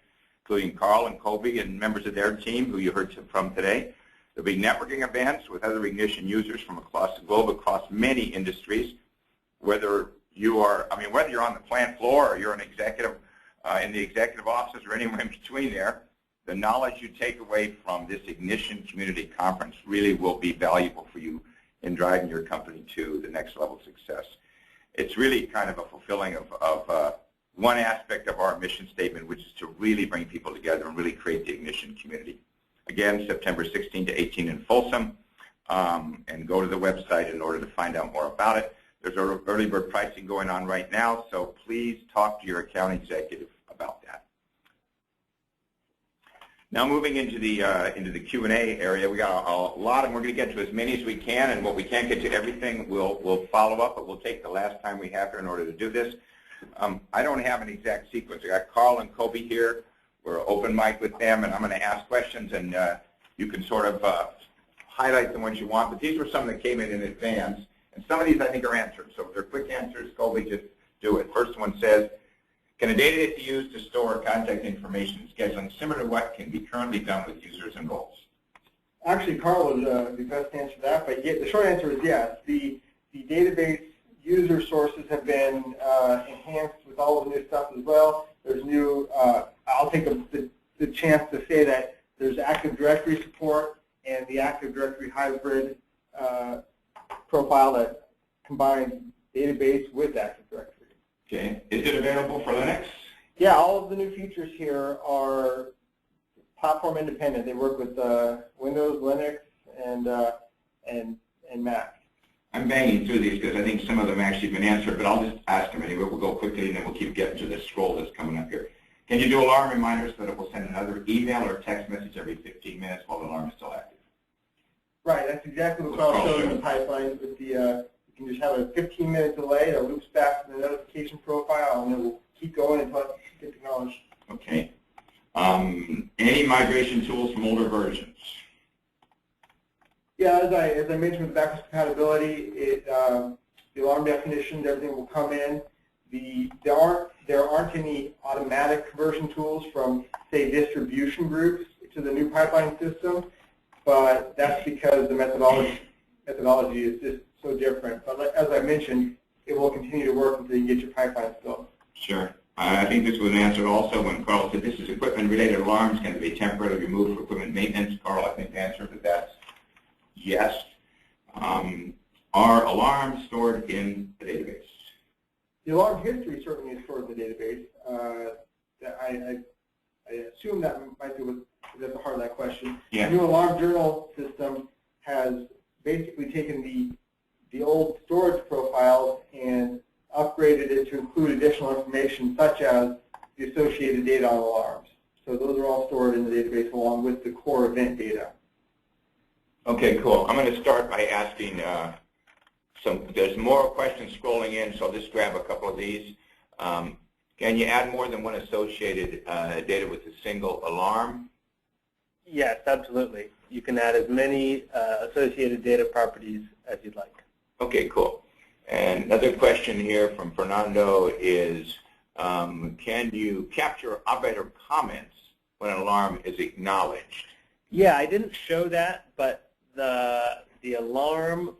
A: including Carl and Colby and members of their team who you heard from today. There'll be networking events with other Ignition users from across the globe, across many industries. Whether you're on the plant floor or you're an executive in the executive offices or anywhere in between there, the knowledge you take away from this Ignition Community Conference really will be valuable for you in driving your company to the next level of success. It's really kind of a fulfilling of one aspect of our mission statement, which is to really bring people together and really create the ignition community. Again, September 16 to 18 in Folsom, and go to the website in order to find out more about it. There's early bird pricing going on right now, so please talk to your account executive about that. Now moving into the Q&A area, we got a lot, and we're going to get to as many as we can, and what we can't get to everything, we'll follow up, but we'll take the last time we have here in order to do this. I don't have an exact sequence. I got Carl and Kobe here. We're open mic with them, and I'm going to ask questions, and you can sort of highlight the ones you want, but these were some that came in advance, and some of these I think are answered. So if they're quick answers, Kobe, just do it. First one says, can a database be used to store contact information and scheduling similar to what can be currently done with users and roles?
B: Actually, Carl would be best to answer that, but the short answer is yes. The database user sources have been enhanced with all the new stuff as well. There's new, I'll take the chance to say that there's Active Directory support and the Active Directory hybrid profile that combines database with Active Directory.
A: Okay. Is it available for Linux?
B: Yeah, all of the new features here are platform independent. They work with Windows, Linux, and Mac.
A: I'm banging through these because I think some of them have actually been answered, but I'll just ask them anyway. We'll go quickly, and then we'll keep getting to this scroll that's coming up here. Can you do alarm reminders so that it will send another email or text message every 15 minutes while the alarm is still active?
B: Right, that's exactly what Carl showed in the pipeline. With the, you can just have a 15-minute delay that loops back to the notification profile, and it will keep going until it gets acknowledged.
A: Okay. Any migration tools from older versions?
B: Yeah, as I mentioned with backwards compatibility, the alarm definitions, everything will come in. There aren't any automatic conversion tools from, say, distribution groups to the new pipeline system, but that's because the methodology is just so different. But as I mentioned, it will continue to work until you get your pipeline built.
A: Sure. I think this was answered also when Carl said this is equipment-related alarms. Can they be temporarily removed for equipment maintenance? Carl, I think the answer to that's yes. Are alarms stored in the database?
B: The alarm history certainly is stored in the database. I assume that might be at the heart of that question.
A: Yeah.
B: The new alarm journal system has basically taken the old storage profiles and upgraded it to include additional information such as the associated data on alarms. So those are all stored in the database along with the core event data.
A: Okay, cool. I'm going to start by asking there's more questions scrolling in, so I'll just grab a couple of these. Can you add more than one associated data with a single alarm?
C: Yes, absolutely. You can add as many associated data properties as you'd like.
A: Okay, cool. And another question here from Fernando is, can you capture operator comments when an alarm is acknowledged?
C: Yeah, I didn't show that, but the alarm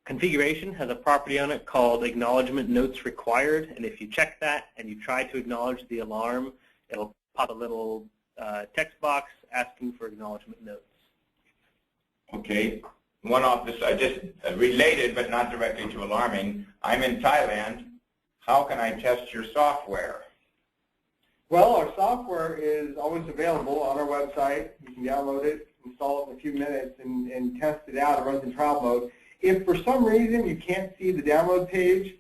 C: configuration has a property on it called acknowledgement notes required, and if you check that and you try to acknowledge the alarm, it'll pop a little text box asking for acknowledgement notes.
A: Okay. One off this, just related but not directly to alarming. I'm in Thailand. How can I test your software?
B: Well, our software is always available on our website. You can download it, install it in a few minutes, and test it out. It runs in trial mode. If for some reason you can't see the download page,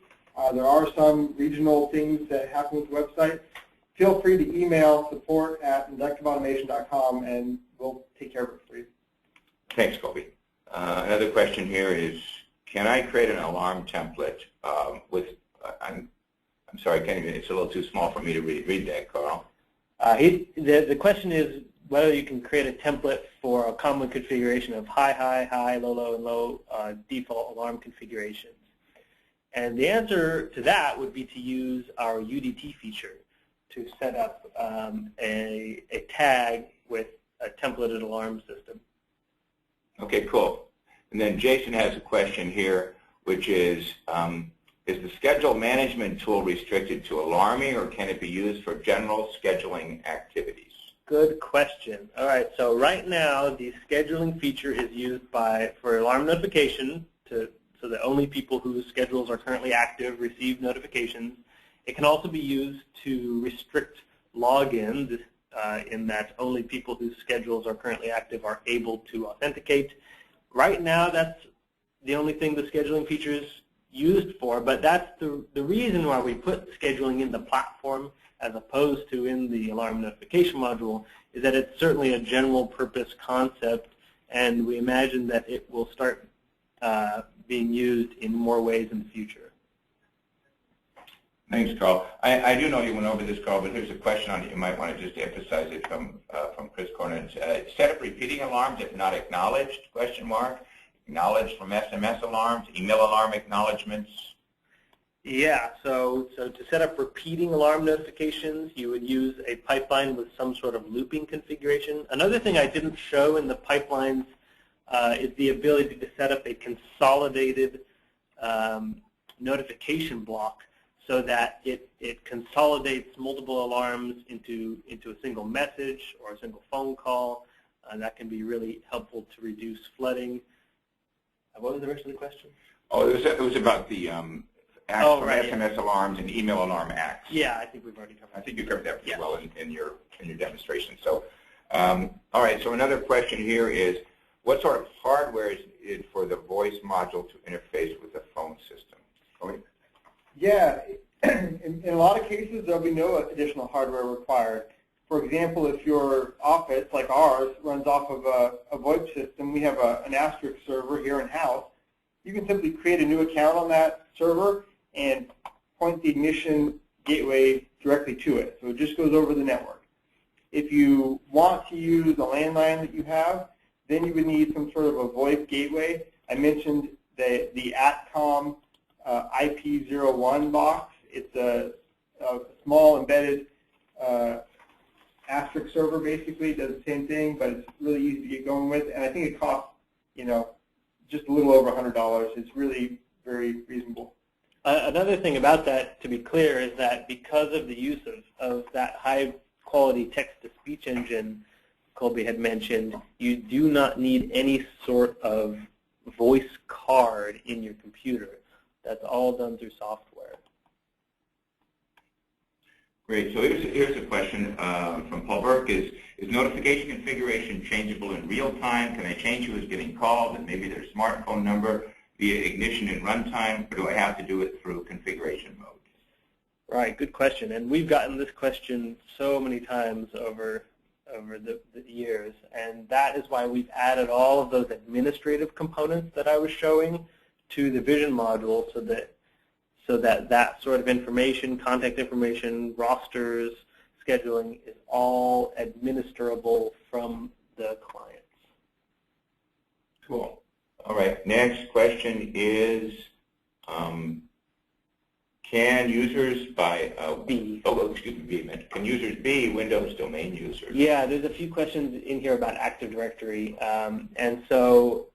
B: there are some regional things that happen with the website, feel free to email support@inductiveautomation.com and we'll take care of it for you.
A: Thanks, Kobe. Another question here is, can I create an alarm template with, I'm sorry, it's a little too small for me to read that, Carl.
C: The question is whether you can create a template for a common configuration of high, high, high, low, low, and low default alarm configurations. And the answer to that would be to use our UDT feature to set up a tag with a templated alarm system.
A: Okay, cool. And then Jason has a question here, which is the schedule management tool restricted to alarming, or can it be used for general scheduling activities?
C: Good question. All right, so right now the scheduling feature is used for alarm notification, so that only people whose schedules are currently active receive notifications, It can also be used to restrict logins in that only people whose schedules are currently active are able to authenticate. Right now, that's the only thing the scheduling feature is used for, but that's the reason why we put scheduling in the platform as opposed to in the alarm notification module, is that it's certainly a general purpose concept, and we imagine that it will start being used in more ways in the future.
A: Thanks, Carl. I do know you went over this, Carl, but here's a question on it. You might want to just emphasize it from Chris Cornyn. Set up repeating alarms if not acknowledged, question mark. Acknowledged from SMS alarms, email alarm acknowledgments.
C: Yeah, so to set up repeating alarm notifications, you would use a pipeline with some sort of looping configuration. Another thing I didn't show in the pipelines is the ability to set up a consolidated notification block so that it consolidates multiple alarms into a single message or a single phone call. That can be really helpful to reduce flooding. What was the rest of the question?
A: Oh, it was about the acts from SMS alarms and email alarm acts.
C: Yeah, I think we've already covered that.
A: I think you covered that pretty well in your demonstration. So, all right. So another question here is, what sort of hardware is needed for the voice module to interface with the phone system? Cody?
B: Yeah, in a lot of cases, there'll be no additional hardware required. For example, if your office, like ours, runs off of a VoIP system, we have an asterisk server here in-house. You can simply create a new account on that server and point the ignition gateway directly to it. So it just goes over the network. If you want to use a landline that you have, then you would need some sort of a VoIP gateway. I mentioned the ATCOM IP01 box. It's a small embedded asterisk server, basically. It does the same thing, but it's really easy to get going with. And I think it costs, just a little over $100. It's really very reasonable.
C: Another thing about that, to be clear, is that because of the use of that high-quality text-to-speech engine Colby had mentioned, you do not need any sort of voice card in your computer. That's all done through software.
A: Great. So here's a question from Paul Burke. Is notification configuration changeable in real time? Can I change who is getting called and maybe their smartphone number via ignition in runtime, or do I have to do it through configuration mode?
C: Right. Good question. And we've gotten this question so many times over the years, and that is why we've added all of those administrative components that I was showing to the Vision module, so that sort of information, contact information, rosters, scheduling is all administrable from the clients.
A: Cool. All right. Next question is, can users can users be Windows domain users?
C: Yeah, there's a few questions in here about Active Directory, and so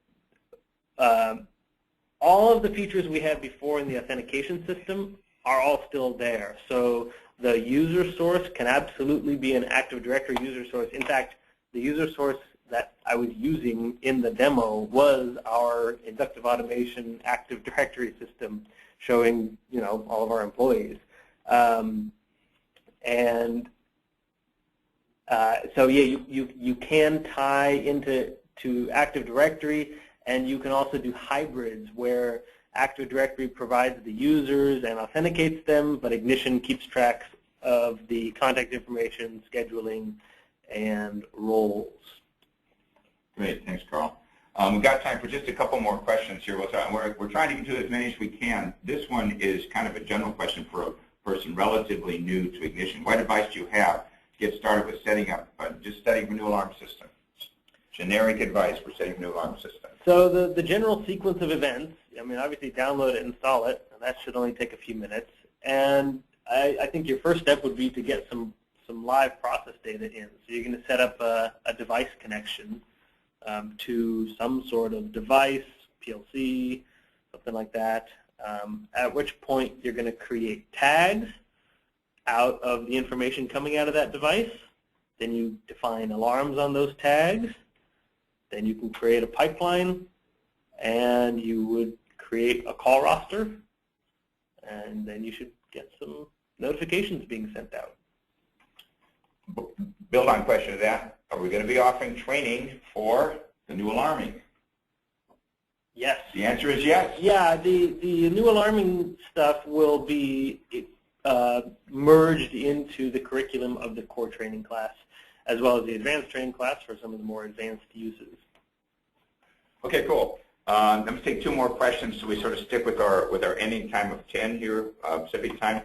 C: all of the features we had before in the authentication system are all still there. So the user source can absolutely be an Active Directory user source. In fact, the user source that I was using in the demo was our inductive automation Active Directory system, showing all of our employees. So yeah, you can tie into Active Directory. And you can also do hybrids where Active Directory provides the users and authenticates them, but Ignition keeps track of the contact information, scheduling, and roles.
A: Great. Thanks, Carl. We've got time for just a couple more questions here. We're trying to get to as many as we can. This one is kind of a general question for a person relatively new to Ignition. What advice do you have to get started with setting up a new alarm system? Generic advice for setting a new alarm system.
C: So the general sequence of events, obviously download it, install it, and that should only take a few minutes. And I think your first step would be to get some live process data in. So you're going to set up a device connection to some sort of device, PLC, something like that, at which point you're going to create tags out of the information coming out of that device. Then you define alarms on those tags. Then you can create a pipeline, and you would create a call roster, and then you should get some notifications being sent out.
A: Build on question to that, are we going to be offering training for the new alarming?
C: Yes.
A: The answer is yes.
C: Yeah, the new alarming stuff will be merged into the curriculum of the core training class, as well as the advanced training class for some of the more advanced uses.
A: Okay, cool. I'm going to take 2 more questions so we sort of stick with our ending time of 10 here, Pacific time.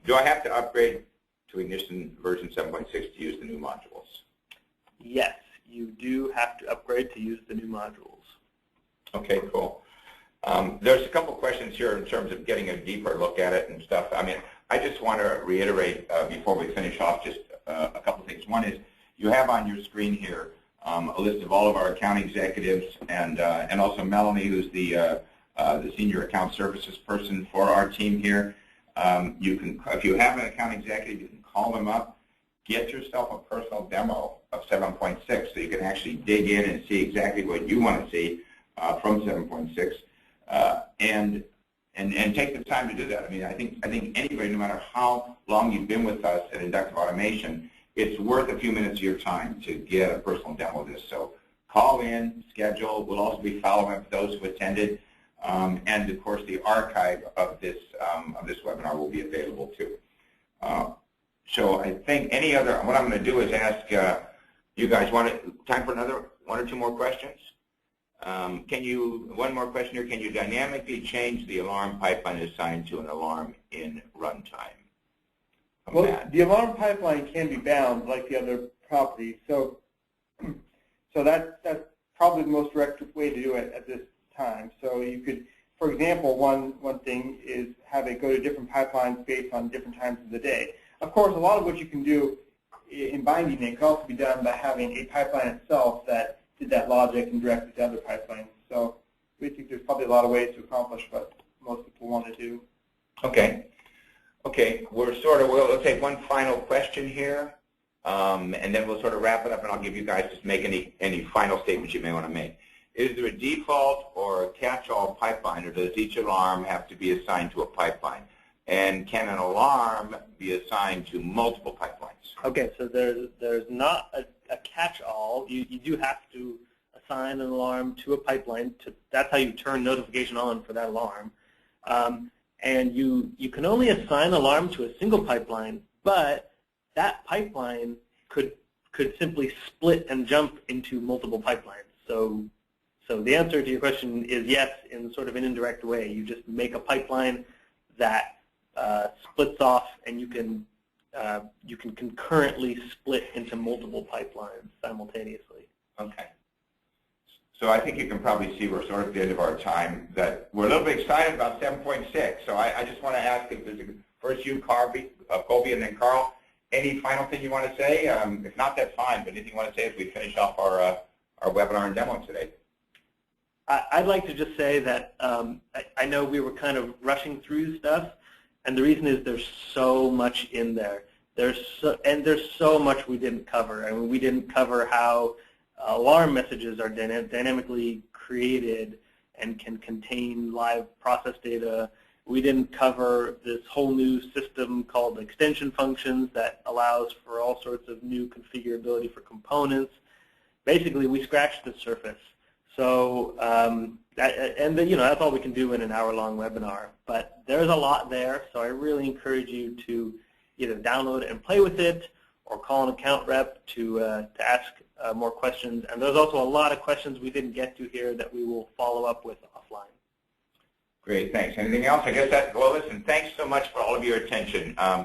A: Do I have to upgrade to Ignition version 7.6 to use the new modules?
C: Yes, you do have to upgrade to use the new modules.
A: Okay, cool. There's a couple questions here in terms of getting a deeper look at it and stuff. I mean, I just want to reiterate before we finish off just a couple things. One is you have on your screen here a list of all of our account executives and also Melanie, who's the senior account services person for our team here. You can, if you have an account executive, you can call them up, get yourself a personal demo of 7.6 so you can actually dig in and see exactly what you want to see from 7.6, and take the time to do that. I mean, I think anybody, no matter how long you've been with us at Inductive Automation, it's worth a few minutes of your time to get a personal demo of this. So call in, schedule. We'll also be following up with those who attended, and of course the archive of this webinar will be available too. So I think any other, what I'm going to do is ask you guys, time for another 1 or 2 more questions? One more question here, can you dynamically change the alarm pipeline assigned to an alarm in runtime?
B: Well, the alarm pipeline can be bound like the other properties, so that's probably the most direct way to do it at this time. So you could, for example, one thing is have it go to different pipelines based on different times of the day. Of course, a lot of what you can do in binding it can also be done by having a pipeline itself that did that logic and directed to other pipelines. So we think there's probably a lot of ways to accomplish what most people want to do.
A: Okay. Okay, we'll take one final question here, and then we'll sort of wrap it up, and I'll give you guys just make any final statements you may want to make. Is there a default or a catch-all pipeline, or does each alarm have to be assigned to a pipeline? And can an alarm be assigned to multiple pipelines?
C: Okay, so there's not a catch-all. You do have to assign an alarm to a pipeline. That's how you turn notification on for that alarm. And you can only assign an alarm to a single pipeline, but that pipeline could simply split and jump into multiple pipelines. So the answer to your question is yes, in sort of an indirect way. You just make a pipeline that splits off, and you can concurrently split into multiple pipelines simultaneously.
A: Okay. So I think you can probably see we're sort of at the end of our time, that we're a little bit excited about 7.6. So I just want to ask if there's first you, Colby, and then Carl, any final thing you want to say? If not, that's fine, but anything you want to say as we finish off our webinar and demo today?
C: I'd like to just say that I know we were kind of rushing through stuff, and the reason is there's so much in there. There's so much we didn't cover. I mean, we didn't cover how alarm messages are dynamically created and can contain live process data. We didn't cover this whole new system called extension functions that allows for all sorts of new configurability for components. Basically, we scratched the surface. So, that's all we can do in an hour-long webinar. But there's a lot there, so I really encourage you to either download it and play with it, or call an account rep to ask more questions. And there's also a lot of questions we didn't get to here that we will follow up with offline.
A: Great, thanks. Anything else? I guess well, listen, thanks so much for all of your attention. I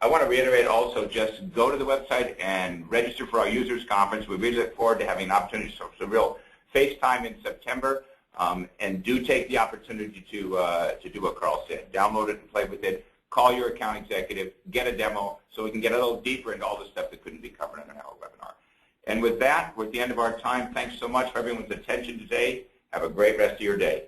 A: want to reiterate also, just go to the website and register for our users conference. We really look forward to having an opportunity for some real FaceTime in September. And do take the opportunity to do what Carl said. Download it and play with it. Call your account executive, get a demo, so we can get a little deeper into all the stuff that couldn't be covered in an hour webinar. And with that, we're at the end of our time. Thanks so much for everyone's attention today. Have a great rest of your day.